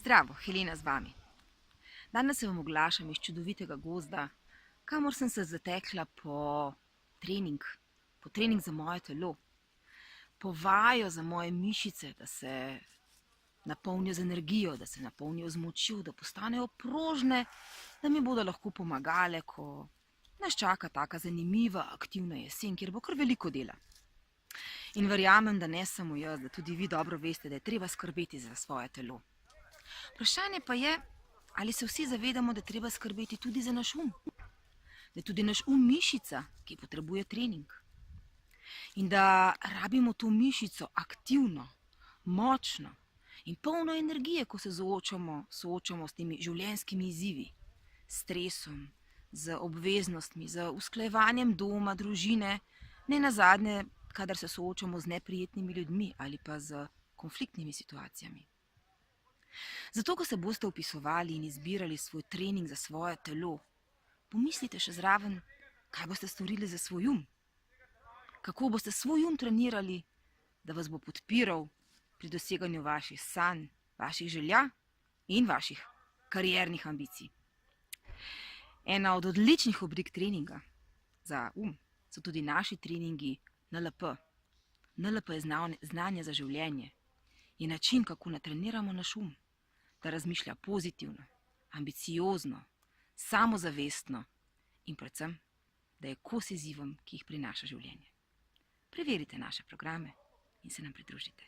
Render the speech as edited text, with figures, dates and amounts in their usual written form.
Zdravo, Helena z vami. Danes se vam oglašam iz čudovitega gozda, kamor sem se zatekla po trening za moje telo, po vajo za moje mišice, da se napolnijo z energijo, da se napolnijo z močjo, da postanejo prožne, da mi bodo lahko pomagale, ko nas čaka taka zanimiva, aktivna jesen, kjer bo kar veliko dela. In verjamem, da ne samo jaz, da tudi vi dobro veste, da je treba skrbeti za svoje telo. Vprašanje pa je, ali se vsi zavedamo, da je treba skrbeti tudi za naš da je tudi naš mišica, ki potrebuje trening. In da rabimo to mišico aktivno, močno in polno energije, ko se soočamo s temi življenjskimi izzivi, s stresom, z obveznostmi, z usklajevanjem doma, družine, ne nazadnje, kadar se soočamo z neprijetnimi ljudmi ali pa z konfliktnimi situacijami. Zato, ko se boste vpisovali in izbirali svoj trening za svoje telo, pomislite še zraven, kaj boste storili za svoj kako boste svoj trenirali, da vas bo podpiral pri doseganju vaših sanj, vaših želja in vaših kariernih ambicij. Ena od odličnih oblik treninga za so tudi naši treningi NLP. NLP je znanje za življenje, je način, kako natreniramo naš da razmišlja pozitivno, ambiciozno, samozavestno in predvsem, da je kos izzivom, ki jih prinaša življenje. Preverite naše programe in se nam pridružite.